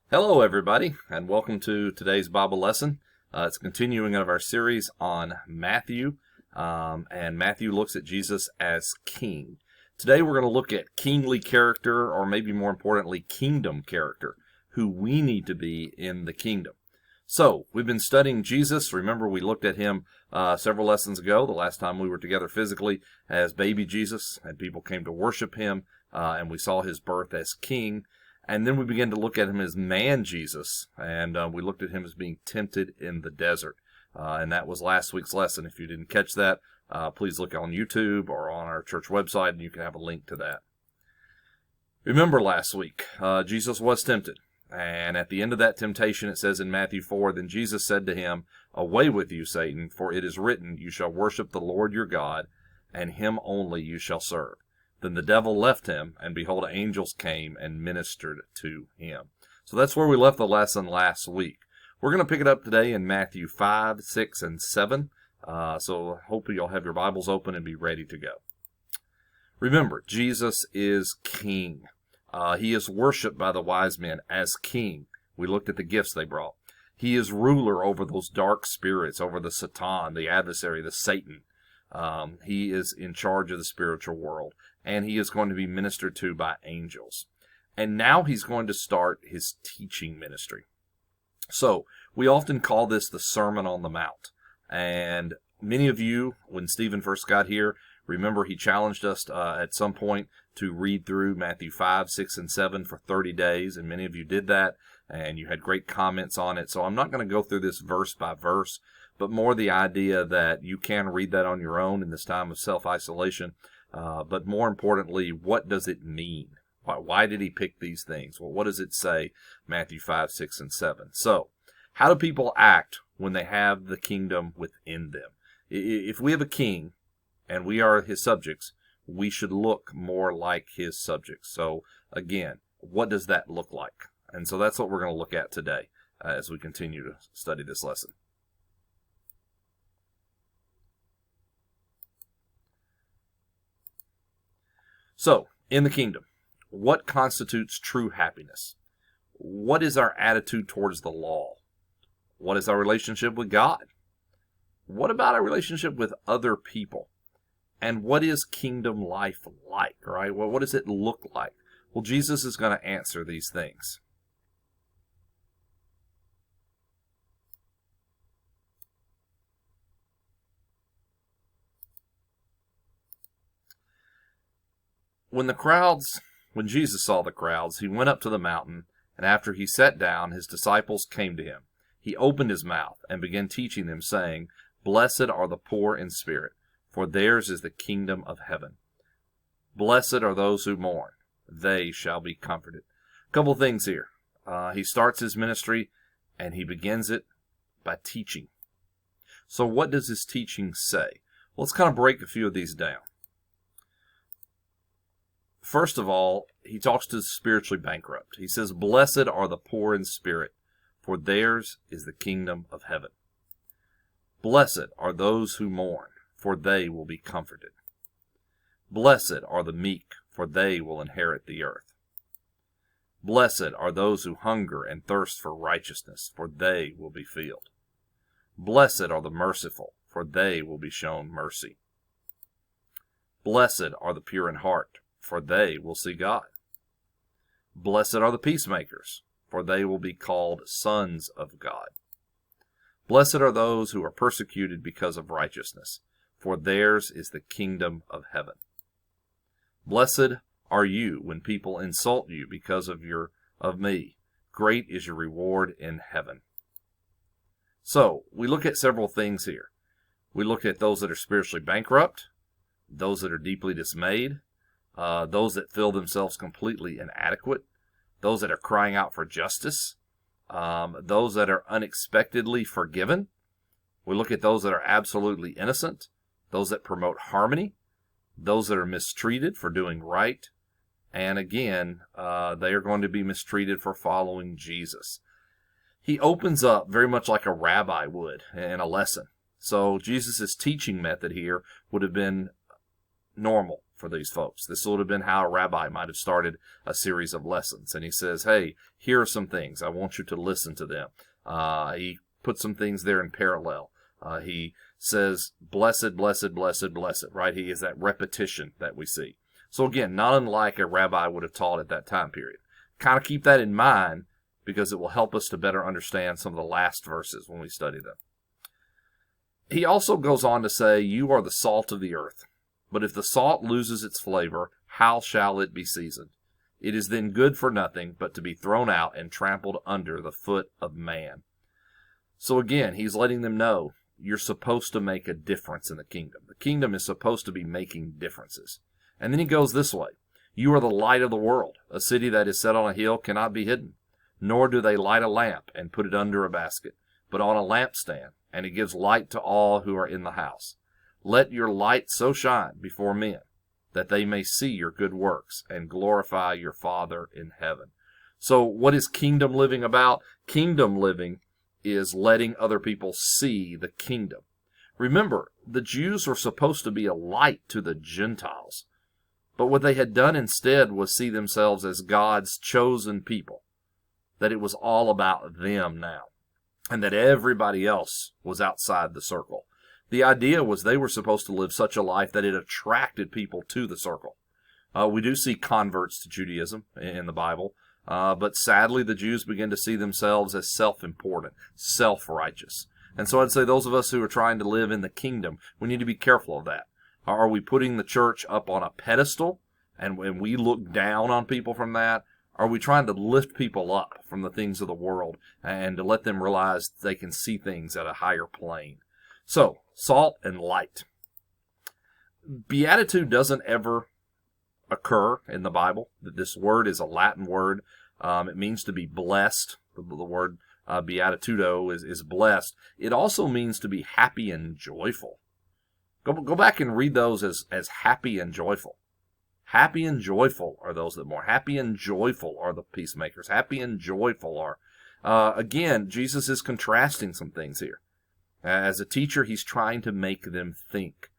Hello, everybody, and welcome to today's Bible lesson. It's continuing of our series on Matthew, and Matthew looks at Jesus as King. Today we're going to look at kingly character, or maybe more importantly, kingdom character, who we need to be in the kingdom. So, we've been studying Jesus. Remember, we looked at him several lessons ago, the last time we were together physically, as baby Jesus, and people came to worship him, and we saw his birth as King. And then we began to look at him as man Jesus, and we looked at him as being tempted in the desert. And that was last week's lesson. If you didn't catch that, please look on YouTube or on our church website, and you can have a link to that. Remember last week, Jesus was tempted. And at the end of that temptation, it says in Matthew 4, Then Jesus said to him, Away with you, Satan, for it is written, You shall worship the Lord your God, and him only you shall serve. Then the devil left him, and behold, angels came and ministered to him. So that's where we left the lesson last week. We're going to pick it up today in Matthew 5, 6, and 7. So hopefully you'll have your Bibles open and be ready to go. Remember, Jesus is King. He is worshipped by the wise men as King. We looked at the gifts they brought. He is ruler over those dark spirits, over the Satan, the adversary, the Satan. He is in charge of the spiritual world, and he is going to be ministered to by angels. And now he's going to start his teaching ministry. So we often call this the Sermon on the Mount. And many of you, when Stephen first got here, remember he challenged us at some point to read through Matthew 5, 6, and 7 for 30 days, and many of you did that, and you had great comments on it. So I'm not going to go through this verse by verse, but more the idea that you can read that on your own in this time of self-isolation. But more importantly, what does it mean? Why did he pick these things? Well, what does it say, Matthew 5, 6, and 7? So, how do people act when they have the kingdom within them? If we have a king and we are his subjects, we should look more like his subjects. So, again, what does that look like? And so that's what we're going to look at today as we continue to study this lesson. So, in the kingdom, what constitutes true happiness? What is our attitude towards the law? What is our relationship with God? What about our relationship with other people? And what is kingdom life like, right? Well, what does it look like? Well, Jesus is going to answer these things. When Jesus saw the crowds, he went up to the mountain, and after he sat down, his disciples came to him. He opened his mouth and began teaching them, saying, Blessed are the poor in spirit, for theirs is the kingdom of heaven. Blessed are those who mourn, they shall be comforted. A couple things here. He starts his ministry, and he begins it by teaching. So what does his teaching say? Well, let's kind of break a few of these down. First of all, he talks to the spiritually bankrupt. He says, Blessed are the poor in spirit, for theirs is the kingdom of heaven. Blessed are those who mourn, for they will be comforted. Blessed are the meek, for they will inherit the earth. Blessed are those who hunger and thirst for righteousness, for they will be filled. Blessed are the merciful, for they will be shown mercy. Blessed are the pure in heart, for they will see God. Blessed are the peacemakers, for they will be called sons of God. Blessed are those who are persecuted because of righteousness, for theirs is the kingdom of heaven. Blessed are you when people insult you because of me. Great is your reward in heaven. So, we look at several things here. We look at those that are spiritually bankrupt, those that are deeply dismayed, those that feel themselves completely inadequate, those that are crying out for justice, those that are unexpectedly forgiven. We look at those that are absolutely innocent, those that promote harmony, those that are mistreated for doing right, and again, they are going to be mistreated for following Jesus. He opens up very much like a rabbi would in a lesson. So Jesus' teaching method here would have been normal for these folks. This would have been how a rabbi might have started a series of lessons. And he says, hey, here are some things. I want you to listen to them. He puts some things there in parallel. He says, blessed, blessed, blessed, blessed, right? He is that repetition that we see. So again, not unlike a rabbi would have taught at that time period. Kind of keep that in mind because it will help us to better understand some of the last verses when we study them. He also goes on to say, you are the salt of the earth. But if the salt loses its flavor, how shall it be seasoned? It is then good for nothing but to be thrown out and trampled under the foot of man. So again, he's letting them know you're supposed to make a difference in the kingdom. The kingdom is supposed to be making differences. And then he goes this way. You are the light of the world. A city that is set on a hill cannot be hidden. Nor do they light a lamp and put it under a basket, but on a lampstand, and it gives light to all who are in the house. Let your light so shine before men that they may see your good works and glorify your Father in heaven. So what is kingdom living about? Kingdom living is letting other people see the kingdom. Remember, the Jews were supposed to be a light to the Gentiles. But what they had done instead was see themselves as God's chosen people. That it was all about them now. And that everybody else was outside the circle. The idea was they were supposed to live such a life that it attracted people to the circle. We do see converts to Judaism in the Bible. But sadly, the Jews begin to see themselves as self-important, self-righteous. And so I'd say those of us who are trying to live in the kingdom, we need to be careful of that. Are we putting the church up on a pedestal and when we look down on people from that? Are we trying to lift people up from the things of the world and to let them realize they can see things at a higher plane? So, salt and light. Beatitude doesn't ever occur in the Bible. This word is a Latin word. It means to be blessed. The word beatitudo is blessed. It also means to be happy and joyful. Go back and read those as happy and joyful. Happy and joyful are those that mourn. Happy and joyful are the peacemakers. Happy and joyful are. Again, Jesus is contrasting some things here. As a teacher, he's trying to make them think.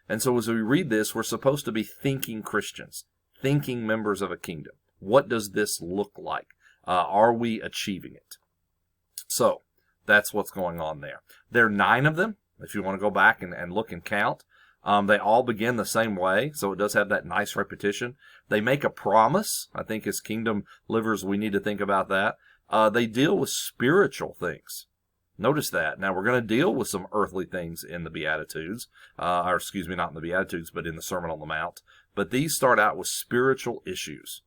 And so as we read this, we're supposed to be thinking Christians, thinking members of a kingdom. What does this look like? Are we achieving it? So that's what's going on there. There are 9 of them. If you want to go back and look and count, they all begin the same way, so it does have that nice repetition. They make a promise. I think as kingdom livers, we need to think about that. They deal with spiritual things. Notice that. Now, we're going to deal with some earthly things in the Beatitudes, not in the Beatitudes, but in the Sermon on the Mount. But these start out with spiritual issues.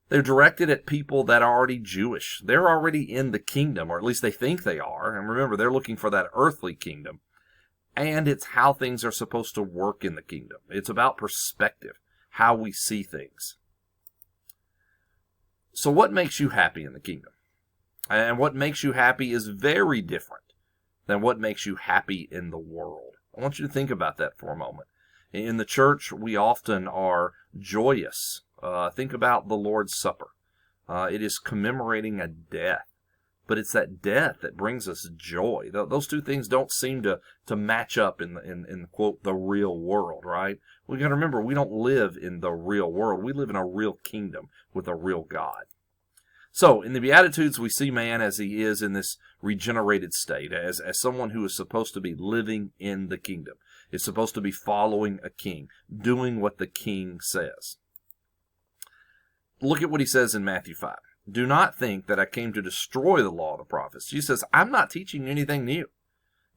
They're directed at people that are already Jewish. They're already in the kingdom, or at least they think they are. And remember, they're looking for that earthly kingdom. And it's how things are supposed to work in the kingdom. It's about perspective, how we see things. So what makes you happy in the kingdom? And what makes you happy is very different than what makes you happy in the world. I want you to think about that for a moment. In the church, we often are joyous. Think about the Lord's Supper. It is commemorating a death. But it's that death that brings us joy. Those two things don't seem to match up in quote, the real world, right? We got to remember, we don't live in the real world. We live in a real kingdom with a real God. So, in the Beatitudes, we see man as he is in this regenerated state, as someone who is supposed to be living in the kingdom, is supposed to be following a king, doing what the king says. Look at what he says in Matthew 5. Do not think that I came to destroy the law of the prophets. Jesus says, I'm not teaching you anything new.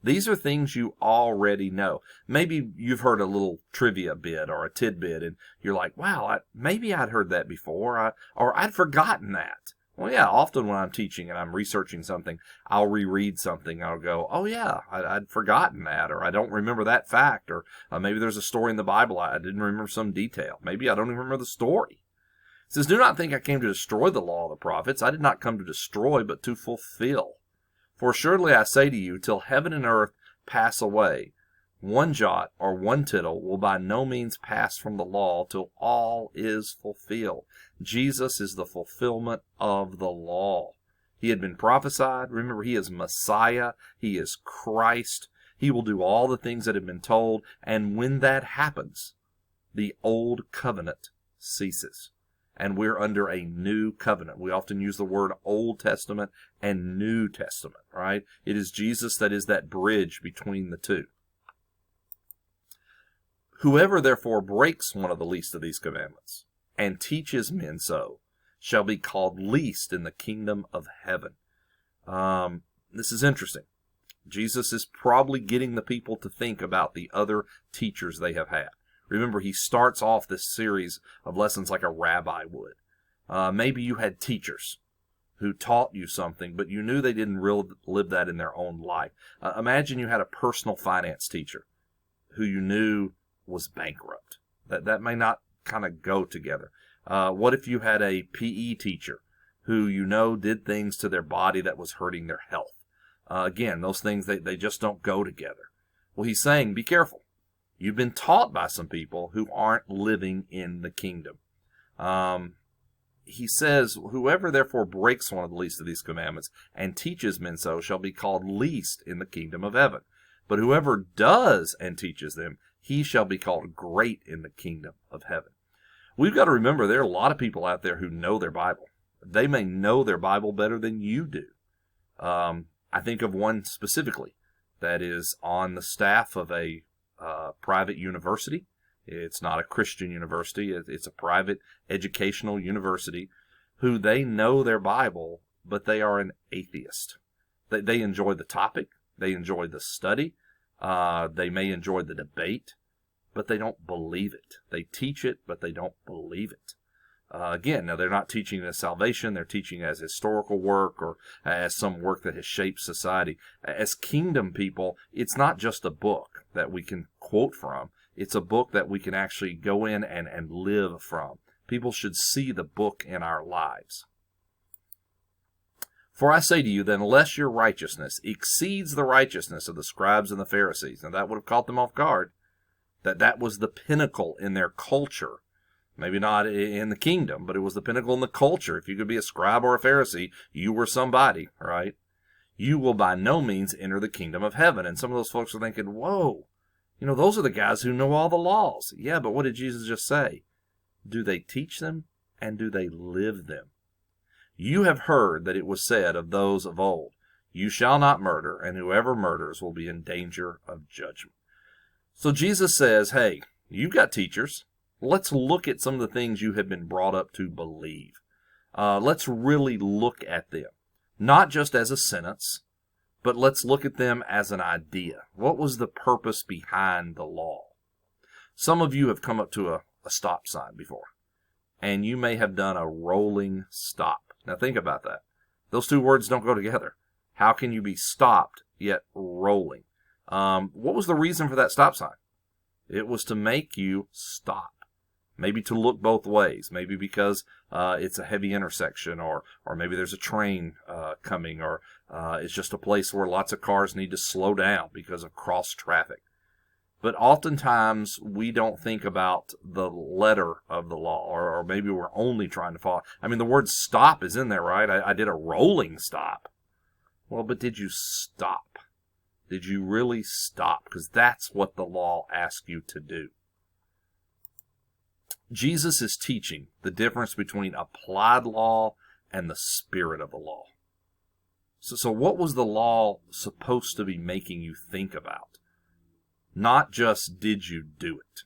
These are things you already know. Maybe you've heard a little trivia bit or a tidbit, and you're like, wow, maybe I'd heard that before, or I'd forgotten that. Well, yeah, often when I'm teaching and I'm researching something, I'll reread something. I'll go, oh, yeah, I'd forgotten that, or I don't remember that fact, or maybe there's a story in the Bible I didn't remember some detail. Maybe I don't even remember the story. It says, do not think I came to destroy the law of the prophets. I did not come to destroy, but to fulfill. For surely I say to you, till heaven and earth pass away, one jot or one tittle will by no means pass from the law till all is fulfilled. Jesus is the fulfillment of the law. He had been prophesied. Remember, he is Messiah. He is Christ. He will do all the things that have been told. And when that happens, the old covenant ceases. And we're under a new covenant. We often use the word Old Testament and New Testament, right? It is Jesus that is that bridge between the two. Whoever therefore breaks one of the least of these commandments and teaches men so shall be called least in the kingdom of heaven. This is interesting. Jesus is probably getting the people to think about the other teachers they have had. Remember, he starts off this series of lessons like a rabbi would. Maybe you had teachers who taught you something, but you knew they didn't live that in their own life. Imagine you had a personal finance teacher who you knew was bankrupt. That may not kind of go together. What if you had a PE teacher who you know did things to their body that was hurting their health? Again, those things, they just don't go together. Well, he's saying, be careful. You've been taught by some people who aren't living in the kingdom. He says, whoever therefore breaks one of the least of these commandments and teaches men so shall be called least in the kingdom of heaven. But whoever does and teaches them, he shall be called great in the kingdom of heaven. We've got to remember there are a lot of people out there who know their Bible. They may know their Bible better than you do. I think of one specifically that is on the staff of a private university. It's not a Christian university. It's a private educational university who they know their Bible, but they are an atheist. They enjoy the topic. They enjoy the study. They may enjoy the debate, but they don't believe it. They teach it, but they don't believe it. Again, now they're not teaching it as salvation. They're teaching it as historical work or as some work that has shaped society. As kingdom people, it's not just a book that we can quote from. It's a book that we can actually go in and live from. People should see the book in our lives. For I say to you that unless your righteousness exceeds the righteousness of the scribes and the Pharisees, and that would have caught them off guard, that was the pinnacle in their culture. Maybe not in the kingdom, but it was the pinnacle in the culture. If you could be a scribe or a Pharisee, you were somebody, right? You will by no means enter the kingdom of heaven. And some of those folks are thinking, whoa, those are the guys who know all the laws. Yeah, but what did Jesus just say? Do they teach them and do they live them? You have heard that it was said of those of old, you shall not murder, and whoever murders will be in danger of judgment. So Jesus says, hey, you've got teachers. Let's look at some of the things you have been brought up to believe. Let's really look at them, not just as a sentence, but let's look at them as an idea. What was the purpose behind the law? Some of you have come up to a stop sign before, and you may have done a rolling stop. Now think about that. Those two words don't go together. How can you be stopped yet rolling? What was the reason for that stop sign? It was to make you stop. Maybe to look both ways. Maybe because it's a heavy intersection, or maybe there's a train coming, or it's just a place where lots of cars need to slow down because of cross traffic. But oftentimes we don't think about the letter of the law, or maybe we're only trying to follow. I mean, the word stop is in there, right? I did a rolling stop. Well, but did you stop? Did you really stop? Because that's what the law asks you to do. Jesus is teaching the difference between applied law and the spirit of the law. So what was the law supposed to be making you think about? Not just did you do it.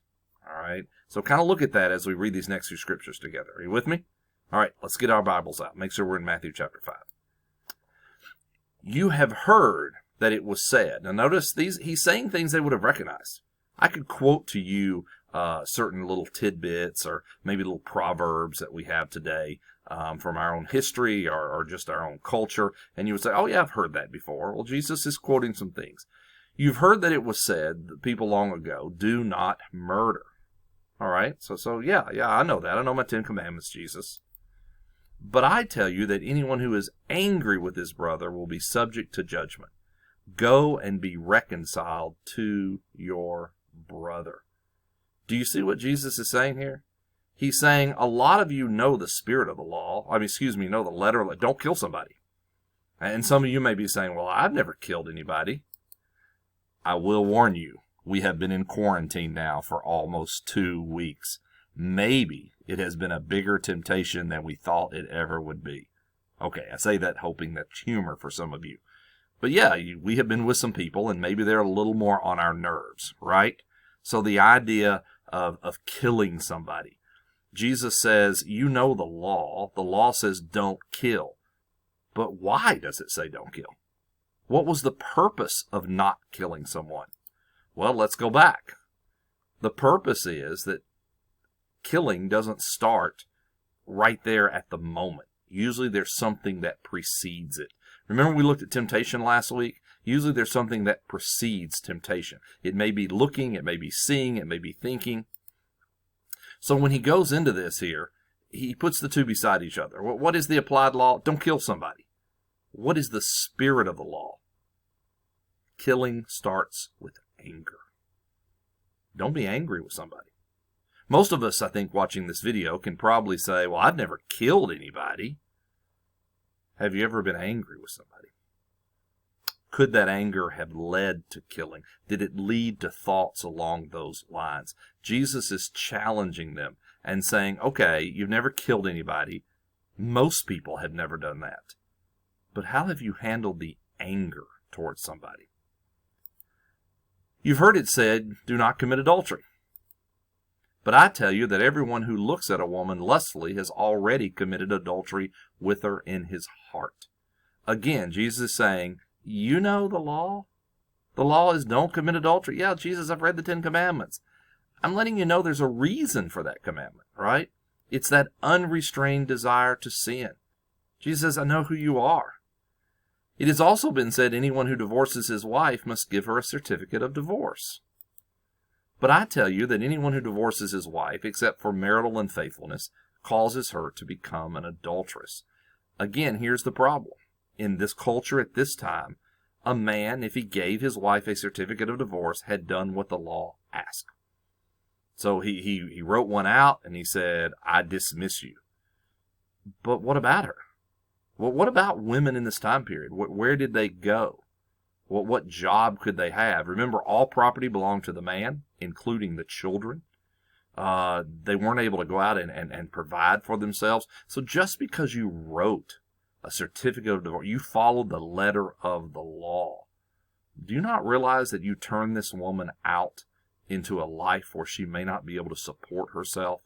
All right? So kind of look at that as we read these next few scriptures together. Are you with me? All right, let's get our Bibles out. Make sure we're in Matthew chapter 5. You have heard that it was said. Now notice he's saying things they would have recognized. I could quote to you certain little tidbits or maybe little proverbs that we have today from our own history or just our own culture, and you would say, oh yeah, I've heard that before. Well, Jesus is quoting some things. You've heard that it was said, people long ago, do not murder. All right, so yeah, I know that. I know my 10 Commandments, Jesus. But I tell you that anyone who is angry with his brother will be subject to judgment. Go and be reconciled to your brother. Do you see what Jesus is saying here? He's saying a lot of you know the spirit of the law. Know the letter. Don't kill somebody. And some of you may be saying, well, I've never killed anybody. I will warn you, We have been in quarantine now for almost 2 weeks. Maybe it has been a bigger temptation than we thought it ever would be. Okay, I say that hoping that's humor for some of you. But yeah, we have been with some people, and maybe they're a little more on our nerves, right? So the idea of killing somebody. Jesus says, you know the law. The law says don't kill. But why does it say don't kill? What was the purpose of not killing someone? Well, let's go back. The purpose is that killing doesn't start right there at the moment. Usually there's something that precedes it. Remember we looked at temptation last week? Usually there's something that precedes temptation. It may be looking, it may be seeing, it may be thinking. So when he goes into this here, he puts the two beside each other. What is the applied law? Don't kill somebody. What is the spirit of the law? Killing starts with anger. Don't be angry with somebody. Most of us, I think, watching this video can probably say, well, I've never killed anybody. Have you ever been angry with somebody? Could that anger have led to killing? Did it lead to thoughts along those lines? Jesus is challenging them and saying, okay, you've never killed anybody. Most people have never done that. But how have you handled the anger towards somebody? You've heard it said, do not commit adultery. But I tell you that everyone who looks at a woman lustfully has already committed adultery with her in his heart. Again, Jesus is saying, you know the law? The law is don't commit adultery. Yeah, Jesus, I've read the 10 Commandments. I'm letting you know there's a reason for that commandment, right? It's that unrestrained desire to sin. Jesus says, I know who you are. It has also been said anyone who divorces his wife must give her a certificate of divorce. But I tell you that anyone who divorces his wife, except for marital unfaithfulness, causes her to become an adulteress. Again, here's the problem. In this culture at this time, a man, if he gave his wife a certificate of divorce, had done what the law asked. So he wrote one out and he said, I dismiss you. But what about her? Well, what about women in this time period? Where did they go? What job could they have? Remember, all property belonged to the man, including the children. They weren't able to go out and provide for themselves. So just because you wrote a certificate of divorce, you followed the letter of the law. Do you not realize that you turned this woman out into a life where she may not be able to support herself,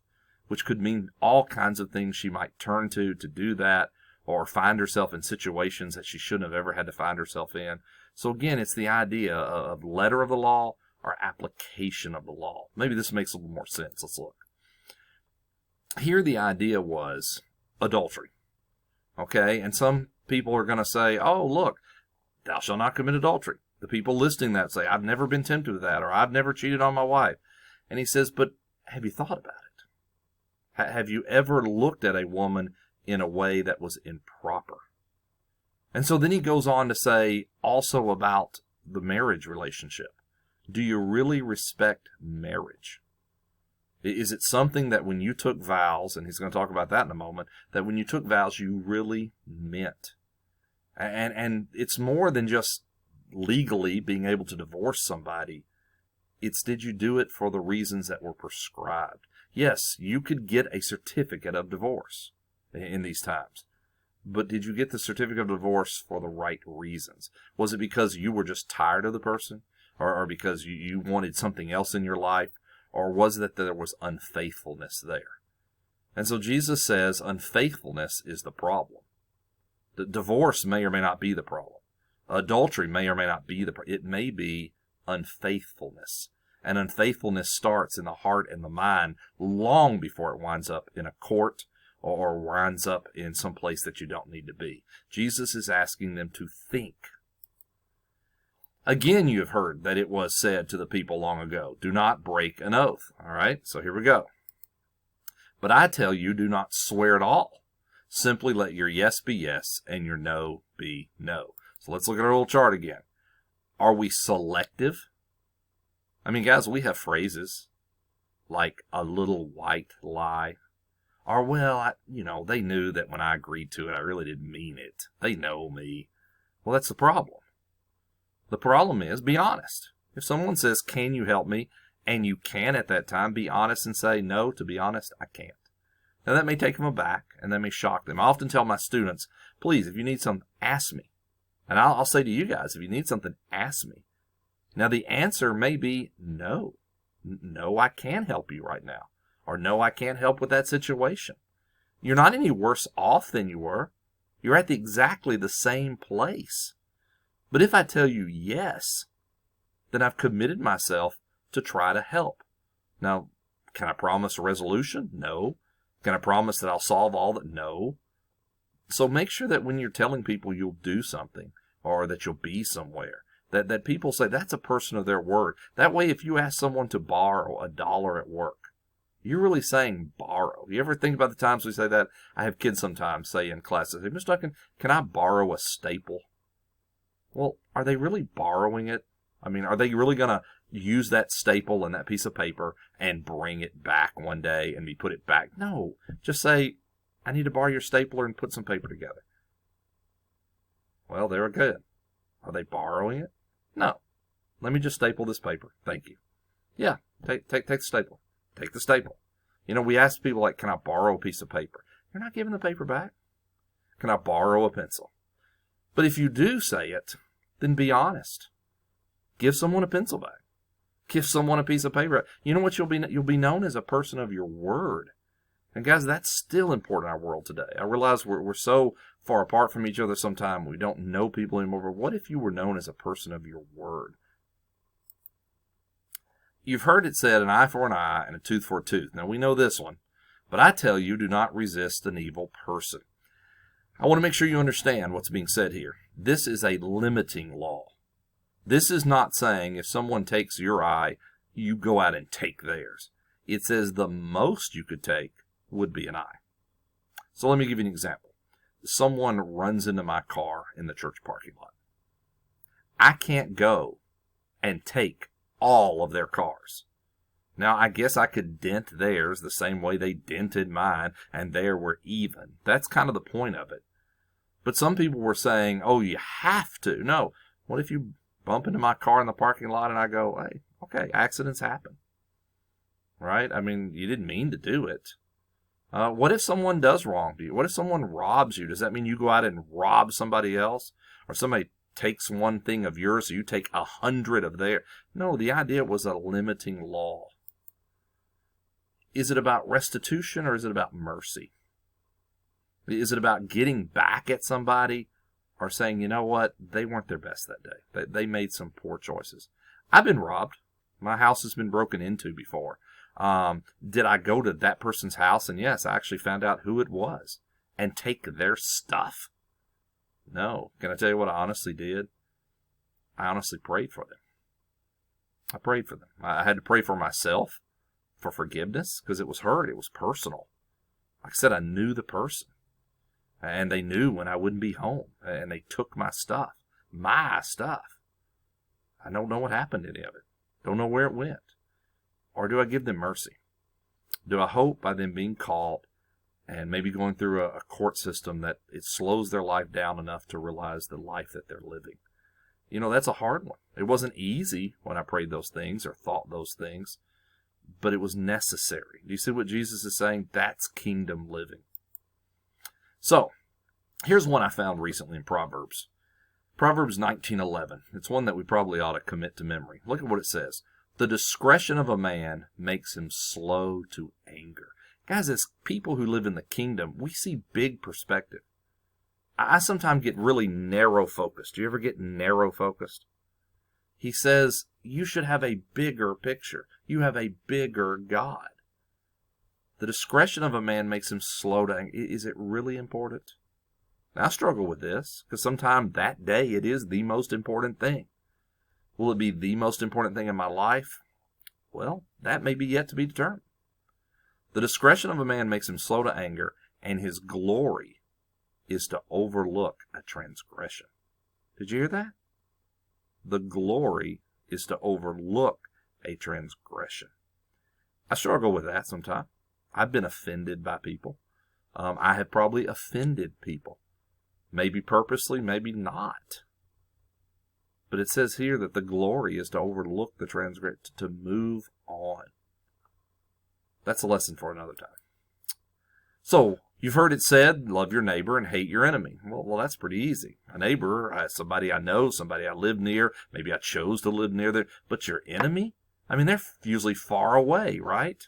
which could mean all kinds of things she might turn to do that, or find herself in situations that she shouldn't have ever had to find herself in. So again, it's the idea of letter of the law or application of the law. Maybe this makes a little more sense. Let's look. Here the idea was adultery. Okay, and some people are going to say, oh, look, thou shalt not commit adultery. The people listing that say, I've never been tempted with that, or I've never cheated on my wife. And he says, but have you thought about it? Have you ever looked at a woman in a way that was improper? And so then he goes on to say also about the marriage relationship. Do you really respect marriage? Is it something that when you took vows, and he's going to talk about that in a moment, that when you took vows you really meant? And it's more than just legally being able to divorce somebody. It's did you do it for the reasons that were prescribed? Yes, you could get a certificate of divorce in these times. But did you get the certificate of divorce for the right reasons? Was it because you were just tired of the person? Or because you wanted something else in your life? Or was it that there was unfaithfulness there? And so Jesus says unfaithfulness is the problem. The divorce may or may not be the problem. Adultery may or may not be the problem. It may be unfaithfulness. And unfaithfulness starts in the heart and the mind long before it winds up in a court or winds up in some place that you don't need to be. Jesus is asking them to think. Again, you have heard that it was said to the people long ago, do not break an oath. All right, so here we go. But I tell you, do not swear at all. Simply let your yes be yes and your no be no. So let's look at our little chart again. Are we selective? I mean, guys, we have phrases like a little white lie. Or, well, they knew that when I agreed to it, I really didn't mean it. They know me. Well, that's the problem. The problem is, be honest. If someone says, can you help me? And you can at that time, be honest and say, no, to be honest, I can't. Now that may take them aback and that may shock them. I often tell my students, please, if you need something, ask me. And I'll say to you guys, if you need something, ask me. Now the answer may be no. No, I can't help you right now. Or no, I can't help with that situation. You're not any worse off than you were. You're at exactly the same place. But if I tell you yes, then I've committed myself to try to help. Now, can I promise a resolution? No. Can I promise that I'll solve all that? No. So make sure that when you're telling people you'll do something or that you'll be somewhere, that people say that's a person of their word. That way, if you ask someone to borrow $1 at work, you're really saying borrow. You ever think about the times we say that? I have kids sometimes say in classes, hey, Mr. Duncan, can I borrow a staple? Well, are they really borrowing it? I mean, are they really going to use that staple and that piece of paper and bring it back one day and put it back? No. Just say, I need to borrow your stapler and put some paper together. Well, they're good. Are they borrowing it? No. Let me just staple this paper. Thank you. Yeah, take the staple. Take the staple. You know, we ask people like, can I borrow a piece of paper? You're not giving the paper back. Can I borrow a pencil? But if you do say it, then be honest. Give someone a pencil back. Give someone a piece of paper. You know what you'll be known as a person of your word. And guys, that's still important in our world today. I realize we're so far apart from each other sometimes we don't know people anymore. But what if you were known as a person of your word? You've heard it said, an eye for an eye and a tooth for a tooth. Now, we know this one. But I tell you, do not resist an evil person. I want to make sure you understand what's being said here. This is a limiting law. This is not saying if someone takes your eye, you go out and take theirs. It says the most you could take would be an eye. So let me give you an example. Someone runs into my car in the church parking lot. I can't go and take all of their cars. Now, I guess I could dent theirs the same way they dented mine, and there we're even. That's kind of the point of it. But some people were saying, oh, you have to. No, what if you bump into my car in the parking lot and I go, hey, okay, accidents happen. Right? I mean, you didn't mean to do it. What if someone does wrong to you? What if someone robs you? Does that mean you go out and rob somebody else? Or somebody takes one thing of yours, so you take 100 of theirs? No, the idea was a limiting law. Is it about restitution or is it about mercy? Is it about getting back at somebody or saying, you know what, they weren't their best that day. They made some poor choices. I've been robbed. My house has been broken into before. Did I go to that person's house? And yes, I actually found out who it was and take their stuff. No. Can I tell you what I honestly did? I honestly prayed for them. I prayed for them. I had to pray for myself for forgiveness because it was hurt. It was personal. Like I said, I knew the person. And they knew when I wouldn't be home. And they took my stuff. My stuff. I don't know what happened to any of it. Don't know where it went. Or do I give them mercy? Do I hope by them being caught and maybe going through a court system that it slows their life down enough to realize the life that they're living? You know, that's a hard one. It wasn't easy when I prayed those things or thought those things, but it was necessary. Do you see what Jesus is saying? That's kingdom living. So, here's one I found recently in Proverbs. Proverbs 19:11. It's one that we probably ought to commit to memory. Look at what it says. The discretion of a man makes him slow to anger. Guys, as people who live in the kingdom, we see big perspective. I sometimes get really narrow focused. Do you ever get narrow focused? He says, you should have a bigger picture. You have a bigger God. The discretion of a man makes him slow to anger. Is it really important? Now, I struggle with this because sometimes that day it is the most important thing. Will it be the most important thing in my life? Well, that may be yet to be determined. The discretion of a man makes him slow to anger, and his glory is to overlook a transgression. Did you hear that? The glory is to overlook a transgression. I struggle with that sometimes. I've been offended by people. I have probably offended people. Maybe purposely, maybe not. But it says here that the glory is to overlook the transgressor, to move on. That's a lesson for another time. So, you've heard it said, love your neighbor and hate your enemy. Well, that's pretty easy. A neighbor, somebody I know, somebody I live near, maybe I chose to live near there. But your enemy? I mean, they're usually far away, right?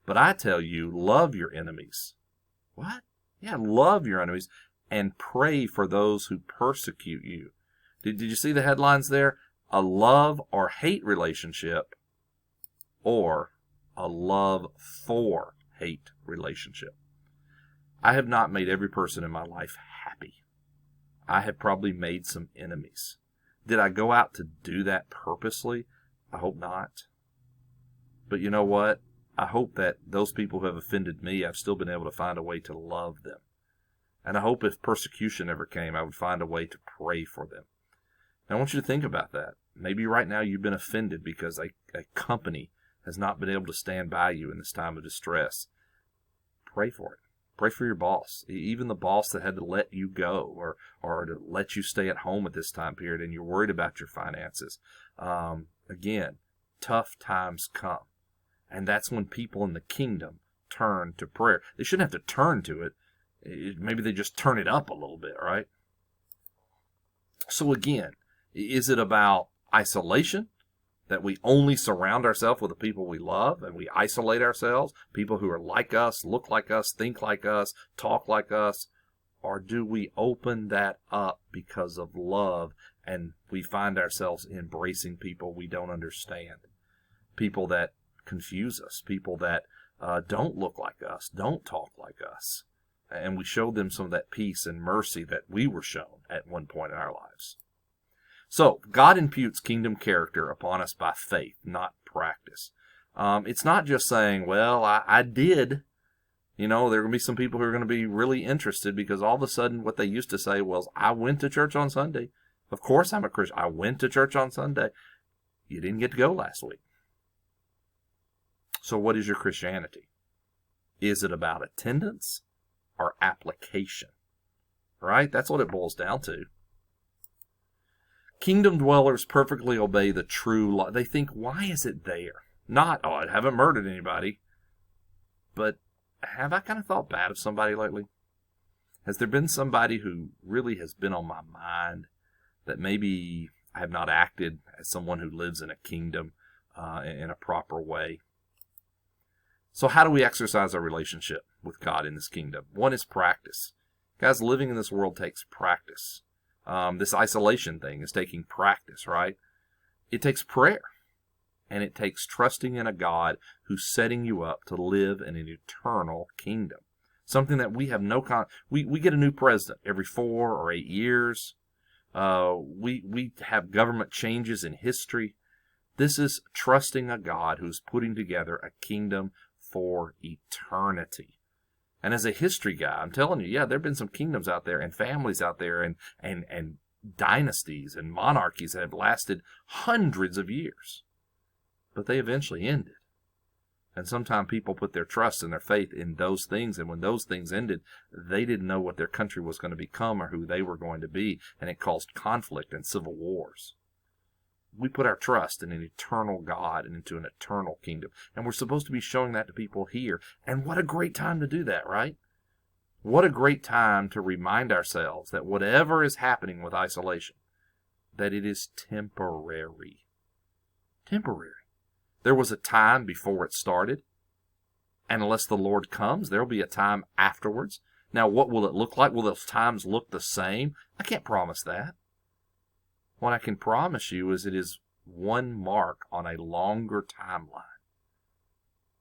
But I tell you, love your enemies. What? Yeah, love your enemies and pray for those who persecute you. Did you see the headlines there? A love or hate relationship, or a love for hate relationship. I have not made every person in my life happy. I have probably made some enemies. Did I go out to do that purposely? I hope not. But you know what? I hope that those people who have offended me, I've still been able to find a way to love them. And I hope if persecution ever came, I would find a way to pray for them. And I want you to think about that. Maybe right now you've been offended because a company has not been able to stand by you in this time of distress. Pray for it. Pray for your boss. Even the boss that had to let you go or to let you stay at home at this time period and you're worried about your finances. Again, tough times come. And that's when people in the kingdom turn to prayer. They shouldn't have to turn to it. Maybe they just turn it up a little bit, right? So again, is it about isolation? That we only surround ourselves with the people we love and we isolate ourselves, people who are like us, look like us, think like us, talk like us? Or do we open that up because of love and we find ourselves embracing people we don't understand? People that confuse us, people that don't look like us, don't talk like us. And we show them some of that peace and mercy that we were shown at one point in our lives. So, God imputes kingdom character upon us by faith, not practice. It's not just saying, well, I did. You know, there are going to be some people who are going to be really interested because all of a sudden what they used to say was, I went to church on Sunday. Of course I'm a Christian. I went to church on Sunday. You didn't get to go last week. So what is your Christianity? Is it about attendance or application? Right? That's what it boils down to. Kingdom dwellers perfectly obey the true law. They think, why is it there? Not, I haven't murdered anybody. But have I kind of thought bad of somebody lately? Has there been somebody who really has been on my mind that maybe I have not acted as someone who lives in a kingdom in a proper way? So how do we exercise our relationship with God in this kingdom? One is practice. Guys, living in this world takes practice. This isolation thing is taking practice, right? It takes prayer. And it takes trusting in a God who's setting you up to live in an eternal kingdom. Something that we have we get a new president every 4 or 8 years. We have government changes in history. This is trusting a God who's putting together a kingdom for eternity. And as a history guy, I'm telling you, yeah, there have been some kingdoms out there and families out there and dynasties and monarchies that have lasted hundreds of years. But they eventually ended. And sometimes people put their trust and their faith in those things. And when those things ended, they didn't know what their country was going to become or who they were going to be. And it caused conflict and civil wars. We put our trust in an eternal God and into an eternal kingdom. And we're supposed to be showing that to people here. And what a great time to do that, right? What a great time to remind ourselves that whatever is happening with isolation, that it is temporary. Temporary. There was a time before it started. And unless the Lord comes, there will be a time afterwards. Now, what will it look like? Will those times look the same? I can't promise that. What I can promise you is it is one mark on a longer timeline.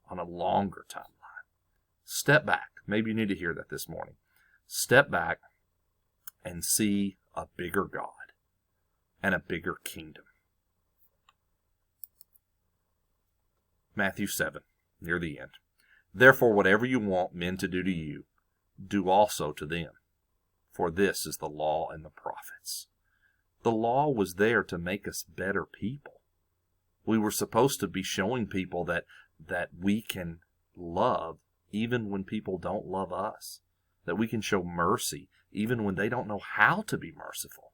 On a longer timeline. Step back. Maybe you need to hear that this morning. Step back and see a bigger God and a bigger kingdom. Matthew 7, near the end. Therefore, whatever you want men to do to you, do also to them. For this is the law and the prophets. The law was there to make us better people. We were supposed to be showing people that we can love even when people don't love us. That we can show mercy even when they don't know how to be merciful.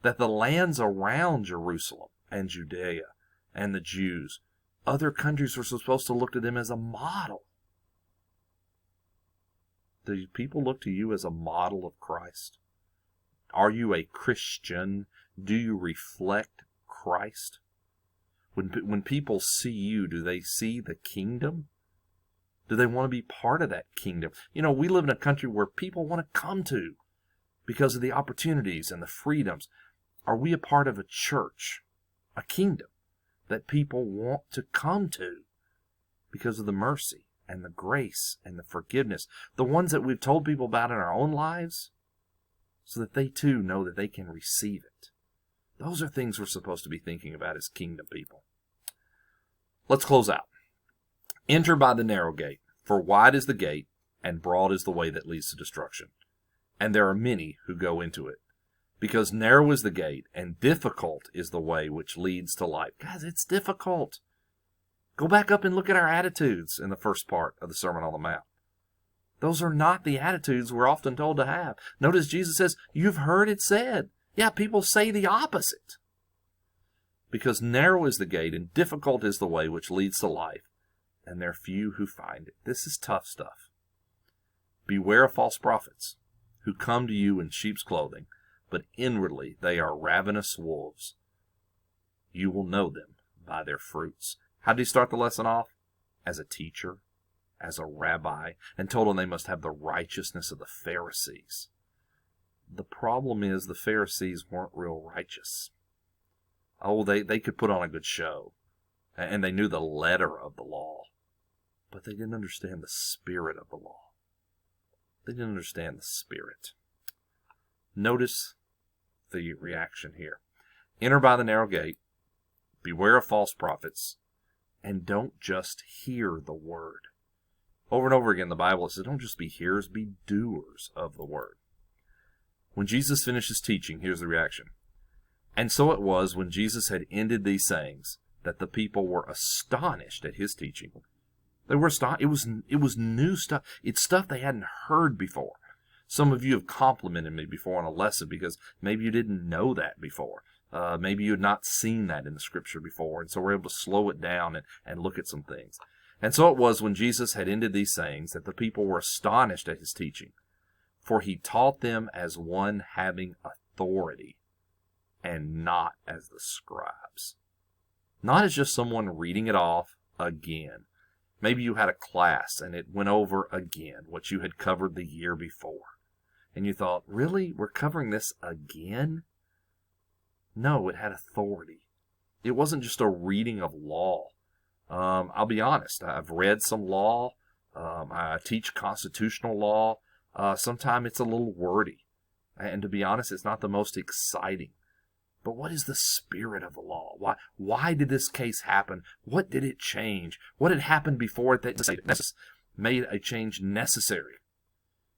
that the lands around Jerusalem and Judea and the Jews, other countries were supposed to look to them as a model. Do people look to you as a model of Christ? Are you a Christian? Do you reflect Christ? When people see you, do they see the kingdom? Do they want to be part of that kingdom? You know, we live in a country where people want to come to because of the opportunities and the freedoms. Are we a part of a church, a kingdom that people want to come to because of the mercy and the grace and the forgiveness, the ones that we've told people about in our own lives, so that they too know that they can receive it? Those are things we're supposed to be thinking about as kingdom people. Let's close out. Enter by the narrow gate, for wide is the gate, and broad is the way that leads to destruction. And there are many who go into it. Because narrow is the gate, and difficult is the way which leads to life. Guys, it's difficult. Go back up and look at our attitudes in the first part of the Sermon on the Mount. Those are not the attitudes we're often told to have. Notice Jesus says, you've heard it said. Yeah, people say the opposite. Because narrow is the gate, and difficult is the way which leads to life, and there are few who find it. This is tough stuff. Beware of false prophets, who come to you in sheep's clothing, but inwardly they are ravenous wolves. You will know them by their fruits. How did he start the lesson off? As a teacher, as a rabbi, and told them they must have the righteousness of the Pharisees. The problem is the Pharisees weren't real righteous. Oh, they could put on a good show, and they knew the letter of the law, but they didn't understand the spirit of the law. They didn't understand the spirit. Notice the reaction here. Enter by the narrow gate, beware of false prophets, and don't just hear the word. Over and over again, the Bible says, don't just be hearers, be doers of the word. When Jesus finishes teaching, here's the reaction. And so it was when Jesus had ended these sayings that the people were astonished at his teaching. They were astonished. It was new stuff. It's stuff they hadn't heard before. Some of you have complimented me before on a lesson because maybe you didn't know that before. Maybe you had not seen that in the Scripture before, and so we're able to slow it down and look at some things. And so it was when Jesus had ended these sayings that the people were astonished at his teaching, for he taught them as one having authority, and not as the scribes. Not as just someone reading it off again. Maybe you had a class and it went over again what you had covered the year before. And you thought, really? We're covering this again? No, it had authority. It wasn't just a reading of law. I'll be honest. I've read some law. I teach constitutional law. Sometimes it's a little wordy. And to be honest, it's not the most exciting. But what is the spirit of the law? Why did this case happen? What did it change? What had happened before it that made a change necessary?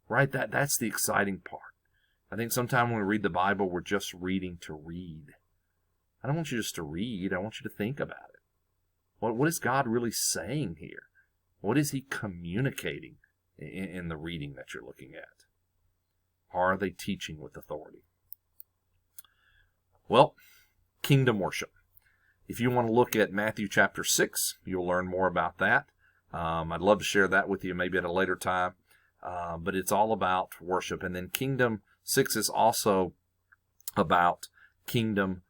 Right? That's the exciting part. I think sometimes when we read the Bible, we're just reading to read. I don't want you just to read. I want you to think about it. What is God really saying here? What is he communicating in the reading that you're looking at? Are they teaching with authority? Well, kingdom worship. If you want to look at Matthew chapter 6, you'll learn more about that. I'd love to share that with you maybe at a later time. But it's all about worship. And then Kingdom 6 is also about kingdom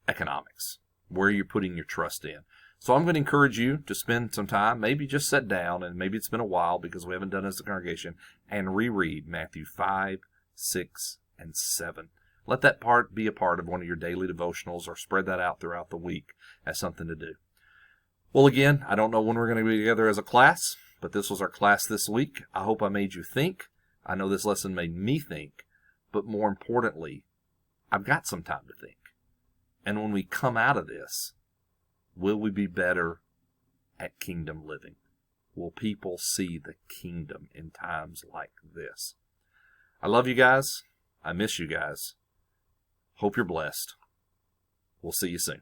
economics, where you're putting your trust in. So I'm going to encourage you to spend some time, maybe just sit down, and maybe it's been a while because we haven't done it as a congregation, and reread Matthew 5, 6, and 7. Let that part be a part of one of your daily devotionals, or spread that out throughout the week as something to do. Well, again, I don't know when we're going to be together as a class, but this was our class this week. I hope I made you think. I know this lesson made me think, but more importantly, I've got some time to think. And when we come out of this, will we be better at kingdom living? Will people see the kingdom in times like this? I love you guys. I miss you guys. Hope you're blessed. We'll see you soon.